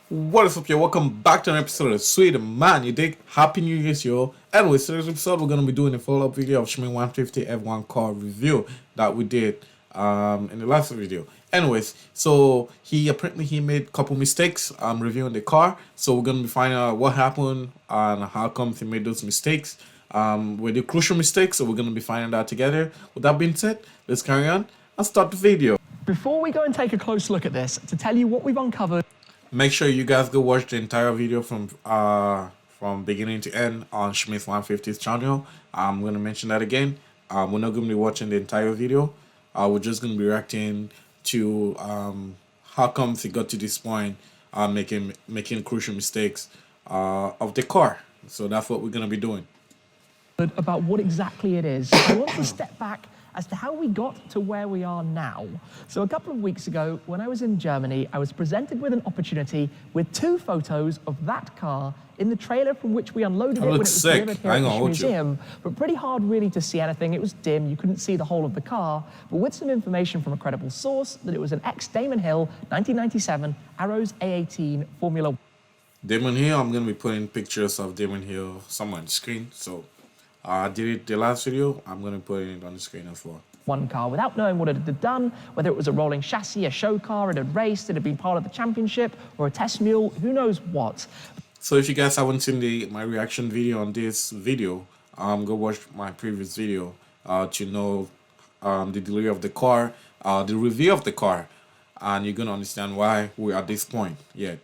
What is up, yo? Welcome back to an episode of Sweet Man. You dig? Happy New Year's, yo. Anyways, today's episode we're gonna be doing a follow-up video of Shmee150 F1 Car review that we did in the last video. Anyways, so he made a couple mistakes reviewing the car. So we're gonna be finding out what happened and how come he made those mistakes. Were the crucial mistakes, so we're gonna be finding that together. With that being said, let's carry on and start the video. Before we go and take a close look at this, to tell you what we've uncovered. Make sure you guys go watch the entire video from beginning to end on Shmee150's channel. I'm going to mention that again. We're not going to be watching the entire video. We're just going to be reacting to how come he got to this point, making crucial mistakes of the car. So that's what we're going to be doing. About what exactly it is. I want to step back as to how we got to where we are now. So a couple of weeks ago, when I was in Germany, I was presented with an opportunity with 2 photos of that car in the trailer from which we unloaded it when it was delivered here at the museum. But pretty hard really to see anything. It was dim, you couldn't see the whole of the car, but with some information from a credible source that it was an ex-Damon Hill 1997 Arrows A18 Formula 1. Damon Hill, I'm going to be putting pictures of Damon Hill somewhere on the screen. So I did it the last video. I'm going to put it on the screen as well. One car without knowing what it had done, whether it was a rolling chassis, a show car, it had raced, it had been part of the championship, or a test mule, who knows what. So if you guys haven't seen my reaction video on this video, go watch my previous video to know the delivery of the car, the review of the car, and you're going to understand why we're at this point yet.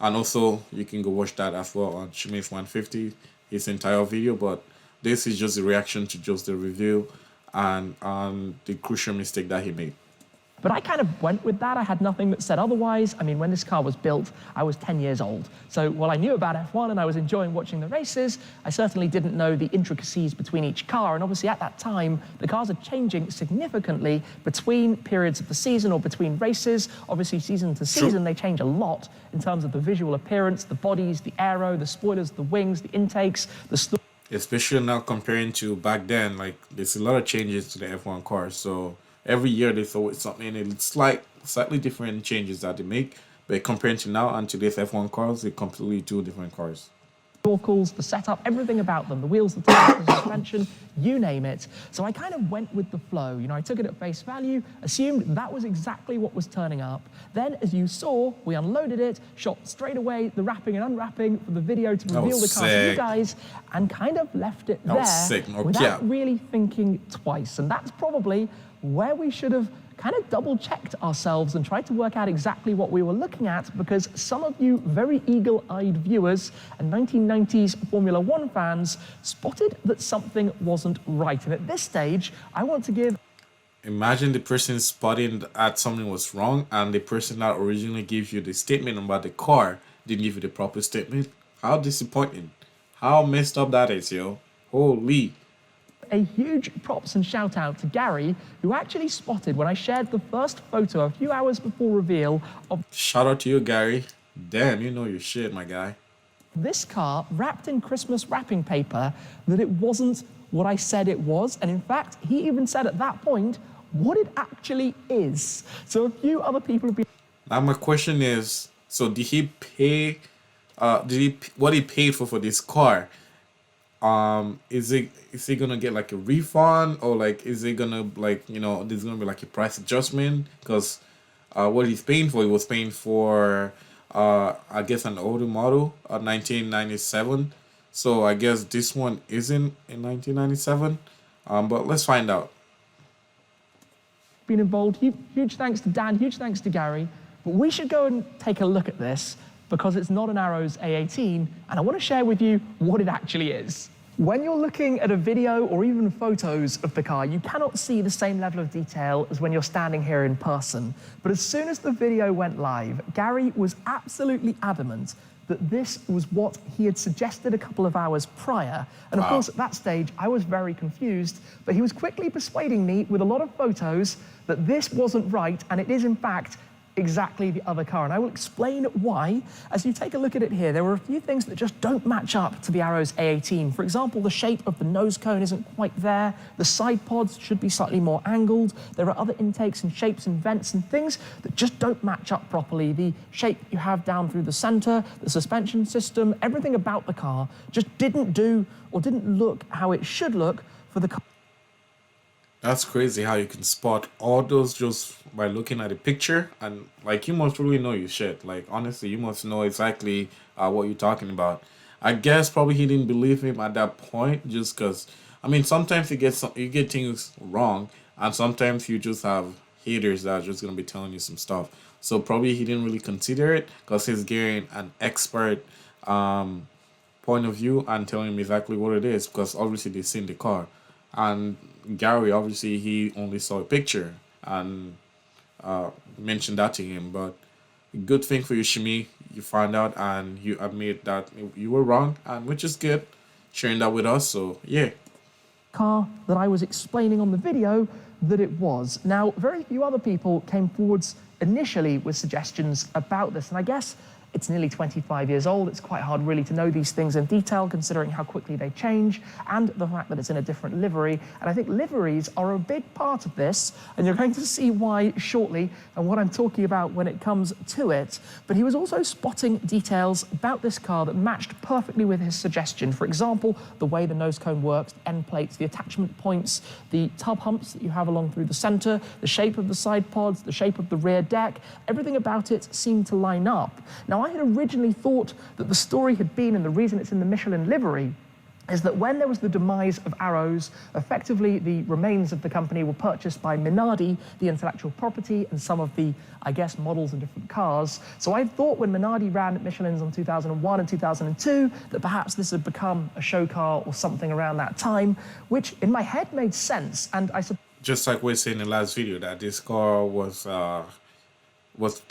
And also, you can go watch that as well on Shmee150, his entire video, but this is just a reaction to just the review and the crucial mistake that he made. But I kind of went with that. I had nothing that said otherwise. I mean, when this car was built, I was 10 years old. So while I knew about F1 and I was enjoying watching the races, I certainly didn't know the intricacies between each car. And obviously at that time, the cars are changing significantly between periods of the season or between races. Obviously season to season, they change a lot in terms of the visual appearance, the bodies, the aero, the spoilers, the wings, the intakes, the especially now comparing to back then, like there's a lot of changes to the F1 cars. So every year there's always something, and it's slightly different changes that they make. But comparing to now and today's F1 cars, they're completely 2 different cars. Snorkels, the setup, everything about them, the wheels, the tires, the suspension, you name it. So I kind of went with the flow. You know, I took it at face value, assumed that was exactly what was turning up. Then, as you saw, we unloaded it, shot straight away the wrapping and unwrapping for the video to reveal the car to you guys, and kind of left it there without really thinking twice. And that's probably where we should have kind of double-checked ourselves and tried to work out exactly what we were looking at, because some of you very eagle-eyed viewers and 1990s Formula 1 fans spotted that something wasn't right. And at this stage, I want to give... Imagine the person spotting that something was wrong, and the person that originally gave you the statement about the car didn't give you the proper statement. How disappointing. How messed up that is, yo. Holy. A huge props and shout out to Gary, who actually spotted when I shared the first photo a few hours before reveal of... Shout out to you, Gary. Damn, you know your shit, my guy. This car wrapped in Christmas wrapping paper, that it wasn't what I said it was. And in fact, he even said at that point what it actually is. So a few other people have been... Now my question is, so did he pay, what he paid for this car? Is he gonna get like a refund, or like is he gonna, like, you know, there's gonna be like a price adjustment? Because what he's paying for, he was paying for I guess an older model, 1997. So I guess this one isn't in 1997. But let's find out. Been involved. Huge thanks to Dan, huge thanks to Gary. But we should go and take a look at this, because it's not an Arrows A18, and I want to share with you what it actually is. When you're looking at a video or even photos of the car, you cannot see the same level of detail as when you're standing here in person. But as soon as the video went live, Gary was absolutely adamant that this was what he had suggested a couple of hours prior. And of course, at that stage, I was very confused, but he was quickly persuading me with a lot of photos that this wasn't right, and it is in fact exactly the other car, and I will explain why. As you take a look at it here, there are a few things that just don't match up to the Arrow's A18. For example, the shape of the nose cone isn't quite there. The side pods should be slightly more angled. There are other intakes and shapes and vents and things that just don't match up properly. The shape you have down through the center, the suspension system, everything about the car just didn't do or didn't look how it should look for the car. That's crazy how you can spot all those just by looking at the picture, and like you must really know your shit. Like honestly, you must know exactly what you're talking about. I guess probably he didn't believe him at that point, just because. I mean, sometimes you get things wrong, and sometimes you just have haters that are just gonna be telling you some stuff. So probably he didn't really consider it because he's getting an expert point of view and telling him exactly what it is, because obviously they've seen the car. And Gary, obviously, he only saw a picture and mentioned that to him. But good thing for you, Shmee, you found out and you admit that you were wrong, and which is good, sharing that with us. So yeah. Car that I was explaining on the video that it was. Now, very few other people came forwards initially with suggestions about this, and I guess it's nearly 25 years old. It's quite hard really to know these things in detail, considering how quickly they change and the fact that it's in a different livery. And I think liveries are a big part of this, and you're going to see why shortly and what I'm talking about when it comes to it. But he was also spotting details about this car that matched perfectly with his suggestion. For example, the way the nose cone works, the end plates, the attachment points, the tub humps that you have along through the center, the shape of the side pods, the shape of the rear deck, everything about it seemed to line up. Now, I had originally thought that the story had been, and the reason it's in the Michelin livery, is that when there was the demise of Arrows, effectively the remains of the company were purchased by Minardi, the intellectual property, and some of the, I guess, models and different cars. So I thought when Minardi ran at Michelin's in 2001 and 2002, that perhaps this had become a show car or something around that time, which in my head made sense. And I suppose, Just like we said in the last video, that this car was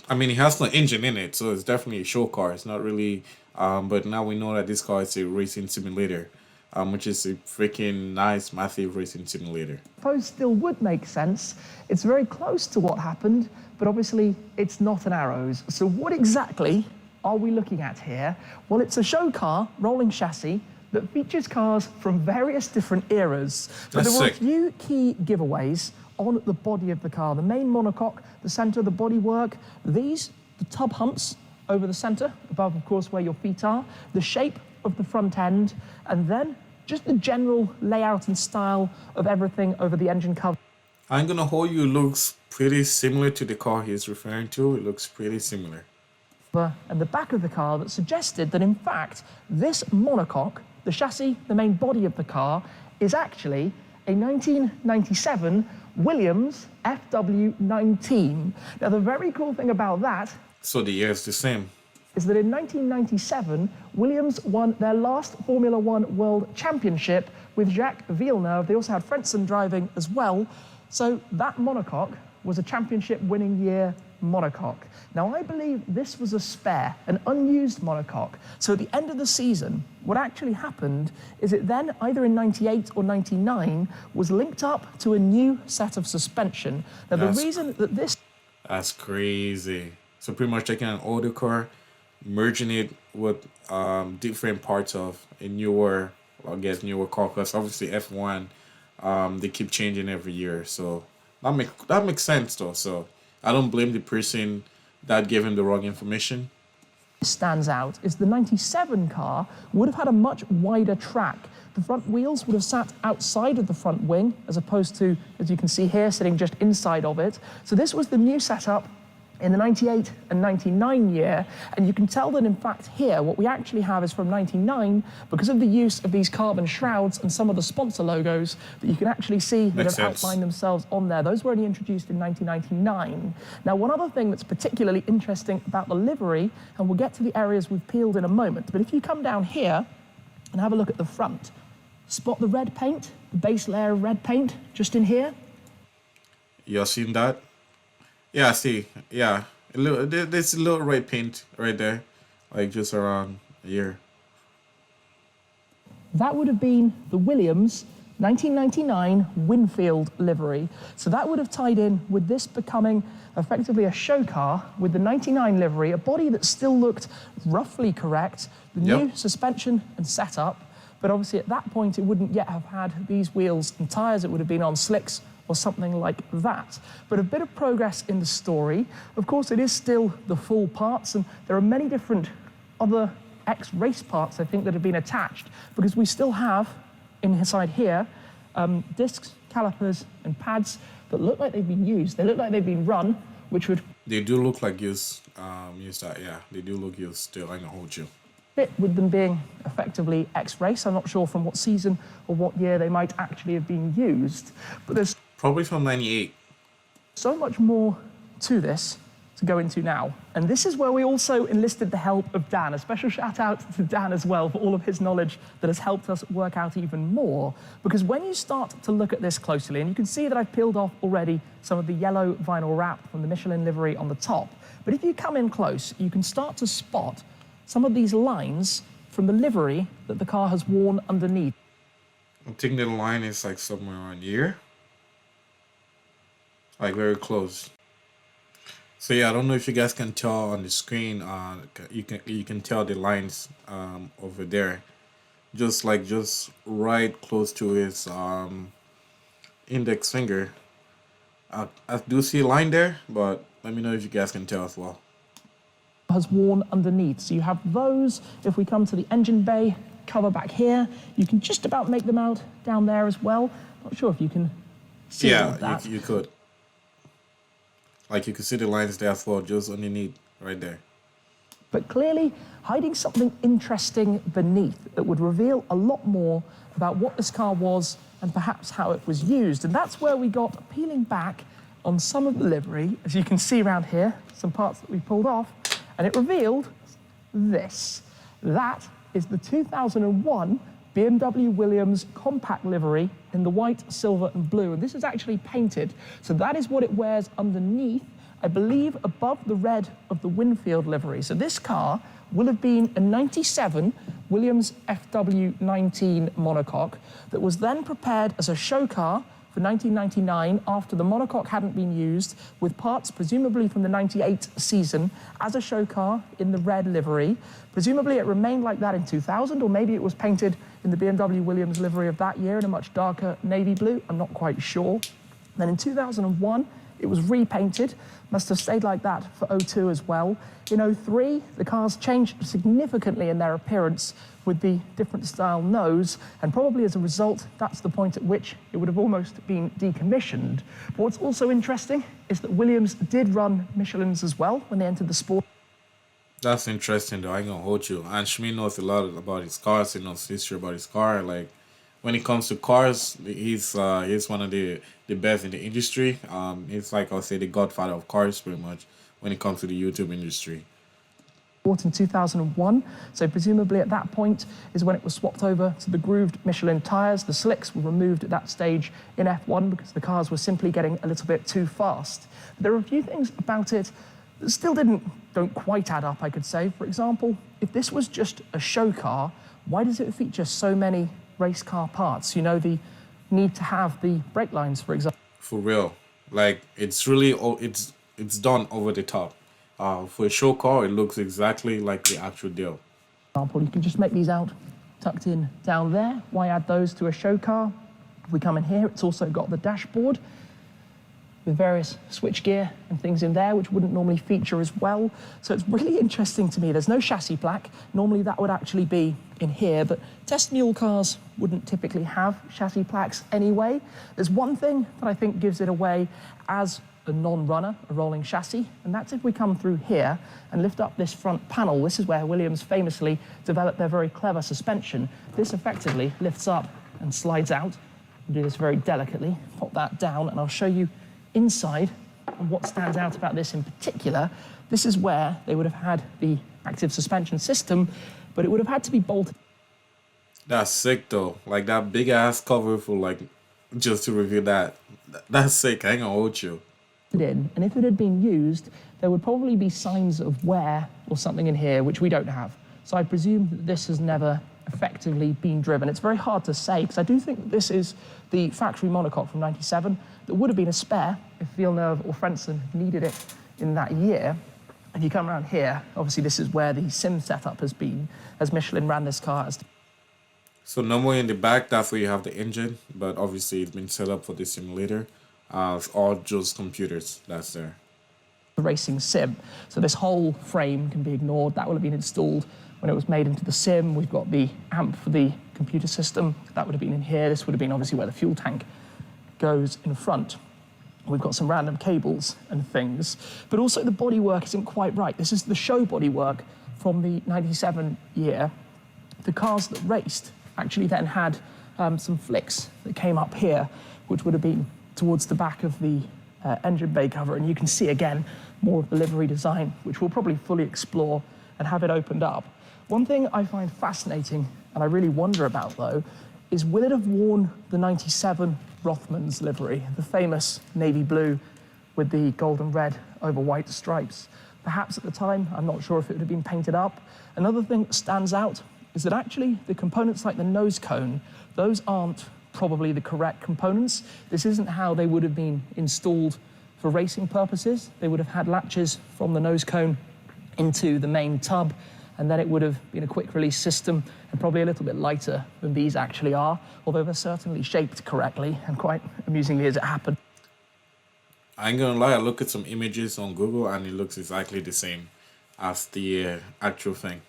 I mean, it has no engine in it, so it's definitely a show car. It's not really, but now we know that this car is a racing simulator, which is a freaking nice, massive racing simulator. still would make sense. It's very close to what happened, but obviously it's not an Arrows. So what exactly are we looking at here? Well, it's a show car, rolling chassis, that features cars from various different eras. But there were a few key giveaways on the body of the car. The main monocoque, the center, the bodywork, the tub humps over the center, above, of course, where your feet are, the shape of the front end, and then just the general layout and style of everything over the engine cover. I'm gonna hold you, it looks pretty similar to the car he's referring to. It looks pretty similar. And the back of the car that suggested that, in fact, this monocoque, the chassis, the main body of the car, is actually a 1997 Williams FW19. Now, the very cool thing about that... So the year is the same. ...is that in 1997, Williams won their last Formula One World Championship with Jacques Villeneuve. They also had Frentzen driving as well. So that monocoque was a championship-winning year monocoque. Now, I believe this was a spare, an unused monocoque. So at the end of the season, what actually happened is it then, either in 98 or 99, was linked up to a new set of suspension. Now, the reason that this... That's crazy. So pretty much taking an older car, merging it with different parts of a newer, I guess, newer car, because obviously F1, they keep changing every year. So that makes sense, though. So I don't blame the person that gave him the wrong information. Stands out is the 97 car would have had a much wider track. The front wheels would have sat outside of the front wing, as opposed to, as you can see here, sitting just inside of it. So this was the new setup in the 98 and 99 year, and you can tell that, in fact, here, what we actually have is from 99, because of the use of these carbon shrouds and some of the sponsor logos that you can actually see that have outlined themselves on there. Those were only introduced in 1999. Now, one other thing that's particularly interesting about the livery, and we'll get to the areas we've peeled in a moment, but if you come down here and have a look at the front, spot the red paint, the base layer of red paint just in here? You're seeing that? Yeah, I see. Yeah, there's a little red paint right there, like just around here. That would have been the Williams 1999 Winfield livery. So that would have tied in with this becoming effectively a show car with the 99 livery, a body that still looked roughly correct, the new suspension and setup, but obviously at that point it wouldn't yet have had these wheels and tyres, it would have been on slicks or something like that. But a bit of progress in the story. Of course, it is still the full parts, and there are many different other ex-race parts, I think, that have been attached, because we still have, inside here, discs, calipers, and pads that look like they've been used. They look like they've been run, which would... They do look like used, yeah, they do look used still, I can hold you. Fit with them being effectively ex-race. I'm not sure from what season or what year they might actually have been used, but there's... Probably from 98. So much more to this to go into now. And this is where we also enlisted the help of Dan. A special shout out to Dan as well for all of his knowledge that has helped us work out even more. Because when you start to look at this closely, and you can see that I've peeled off already some of the yellow vinyl wrap from the Michelin livery on the top. But if you come in close, you can start to spot some of these lines from the livery that the car has worn underneath. I think the line is like somewhere around here. Like very close. So yeah, I don't know if you guys can tell on the screen. You can tell the lines over there, just right close to his index finger. I do see a line there, but let me know if you guys can tell as well. Has worn underneath. So you have those. If we come to the engine bay cover back here, you can just about make them out down there as well. Not sure if you can see all of that. Yeah, you could. Like you can see the lines there as well, just underneath, right there. But clearly hiding something interesting beneath that would reveal a lot more about what this car was and perhaps how it was used. And that's where we got peeling back on some of the livery, as you can see around here, some parts that we pulled off, and it revealed this. That is the 2001 BMW Williams Compaq livery in the white, silver, and blue. And this is actually painted, so that is what it wears underneath, I believe above the red of the Winfield livery. So this car will have been a 97 Williams FW19 monocoque that was then prepared as a show car for 1999 after the monocoque hadn't been used, with parts presumably from the 98 season as a show car in the red livery. Presumably it remained like that in 2000, or maybe it was painted in the BMW Williams livery of that year in a much darker navy blue. I'm not quite sure. Then in 2001, it was repainted, must have stayed like that for 02 as well. In 03, the cars changed significantly in their appearance with the different style nose, and probably as a result, that's the point at which it would have almost been decommissioned. But what's also interesting is that Williams did run Michelins as well when they entered the sport. That's interesting though, I ain't gonna hold you. And Shmee knows a lot about his cars, he knows history about his car. Like, when it comes to cars, he's one of the best in the industry. He's like, I'll say, the godfather of cars pretty much when it comes to the YouTube industry. In 2001, so presumably at that point is when it was swapped over to the grooved Michelin tyres. The slicks were removed at that stage in F1 because the cars were simply getting a little bit too fast. But there are a few things about it that still don't quite add up, I could say. For example, if this was just a show car, why does it feature so many race car parts? You know, the need to have the brake lines, for example. For real, like, it's really, it's done over the top. For a show car, it looks exactly like the actual deal. You can just make these out tucked in down there. Why add those to a show car? If we come in here, it's also got the dashboard with various switchgear and things in there, which wouldn't normally feature as well. So it's really interesting to me. There's no chassis plaque. Normally that would actually be in here, but test mule cars wouldn't typically have chassis plaques anyway. There's one thing that I think gives it away as a non-runner, a rolling chassis, and that's if we come through here and lift up this front panel. This is where Williams famously developed their very clever suspension. This effectively lifts up and slides out. I'll do this very delicately, pop that down, and I'll show you inside. And what stands out about this in particular, this is where they would have had the active suspension system, but it would have had to be bolted. That's sick though, like that big ass cover for, like, just to reveal that. That's sick, I ain't gonna hold you. In, and if it had been used, there would probably be signs of wear or something in here, which we don't have. So I presume that this has never effectively been driven. It's very hard to say, because I do think that this is the factory monocoque from 97 that would have been a spare if Villeneuve or Frentzen needed it in that year. If you come around here, obviously this is where the sim setup has been, as Michelin ran this car as. So normally in the back, that's where you have the engine, but obviously it's been set up for the simulator. It's all just computers that's there. The racing sim. So this whole frame can be ignored. That will have been installed when it was made into the sim. We've got the amp for the computer system. That would have been in here. This would have been obviously where the fuel tank goes in front. We've got some random cables and things, but also the bodywork isn't quite right. This is the show bodywork from the 97 year. The cars that raced actually then had some flicks that came up here, which would have been towards the back of the engine bay cover. And you can see again more of the livery design, which we'll probably fully explore and have it opened up. One thing I find fascinating, and I really wonder about though, is will it have worn the 97 Rothmans livery, the famous navy blue with the gold and red over white stripes? Perhaps at the time, I'm not sure if it would have been painted up. Another thing that stands out is that actually the components like the nose cone, those aren't probably the correct components. This isn't how they would have been installed for racing purposes. They would have had latches from the nose cone into the main tub, and then it would have been a quick release system and probably a little bit lighter than these actually are, although they're certainly shaped correctly and quite amusingly as it happened. I ain't gonna lie, I look at some images on Google and it looks exactly the same as the actual thing.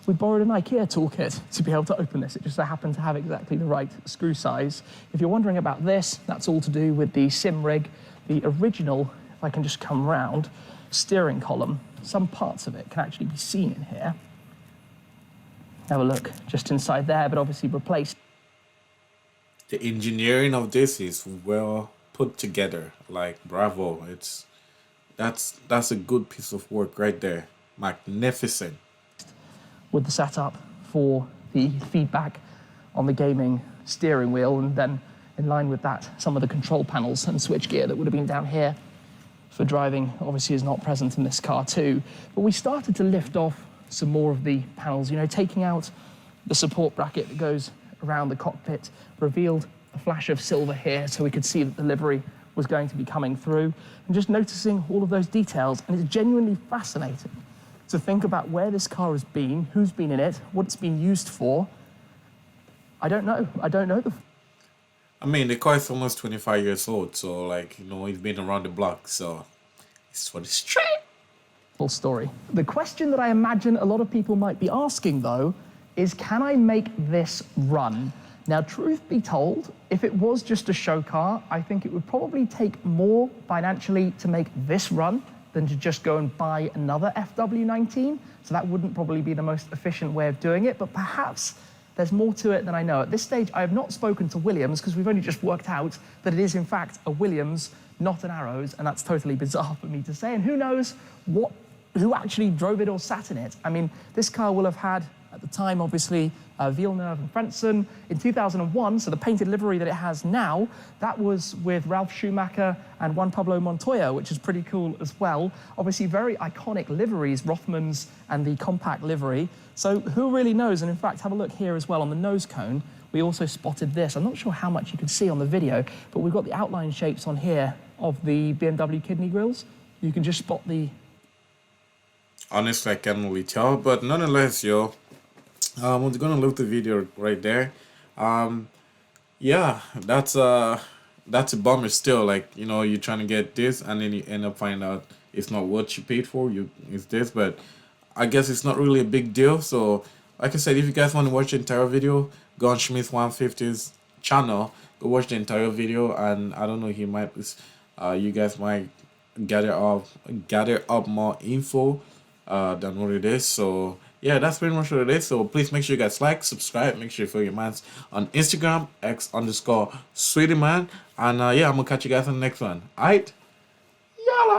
We borrowed an IKEA toolkit to be able to open this. It just so happened to have exactly the right screw size. If you're wondering about this, that's all to do with the sim rig. The original, if I can just come round, steering column, some parts of it can actually be seen in here. Have a look just inside there, but obviously replaced. The engineering of this is well put together. Like, bravo. That's a good piece of work right there. Magnificent. With the setup for the feedback on the gaming steering wheel, and then in line with that, some of the control panels and switchgear that would have been down here for driving obviously is not present in this car too. But we started to lift off some more of the panels, you know, taking out the support bracket that goes around the cockpit, revealed a flash of silver here so we could see that the livery was going to be coming through, and just noticing all of those details. And it's genuinely fascinating to think about where this car has been, who's been in it, what it's been used for. I don't know. I mean, the car is almost 25 years old, so like, you know, it's been around the block, so it's for the street. Full story. The question that I imagine a lot of people might be asking though is, can I make this run? Now, truth be told, if it was just a show car, I think it would probably take more financially to make this run than to just go and buy another FW19. So that wouldn't probably be the most efficient way of doing it, but perhaps there's more to it than I know. At this stage, I have not spoken to Williams because we've only just worked out that it is in fact a Williams, not an Arrows, and that's totally bizarre for me to say. And who knows who actually drove it or sat in it. I mean, this car will have had, at the time, obviously, Villeneuve and Frentzen. In 2001, so the painted livery that it has now, that was with Ralf Schumacher and Juan Pablo Montoya, which is pretty cool as well. Obviously, very iconic liveries, Rothmans and the Compaq livery. So who really knows? And in fact, have a look here as well on the nose cone. We also spotted this. I'm not sure how much you can see on the video, but we've got the outline shapes on here of the BMW kidney grills. You can just spot the... Honestly, I can't really tell, but nonetheless, yo, we're gonna leave the video right there. Yeah, that's a bummer still. Like, you know, you're trying to get this and then you end up finding out it's not what you paid for. It's this, but I guess it's not really a big deal. So like I said, if you guys want to watch the entire video, go on Shmee150's channel, go watch the entire video, and I don't know, he might you guys might gather up more info than what it is. So yeah, that's pretty much what it is. So please make sure you guys like, subscribe, make sure you follow your mans on Instagram, X_SweetyMan. And yeah, I'm gonna catch you guys on the next one. Alright?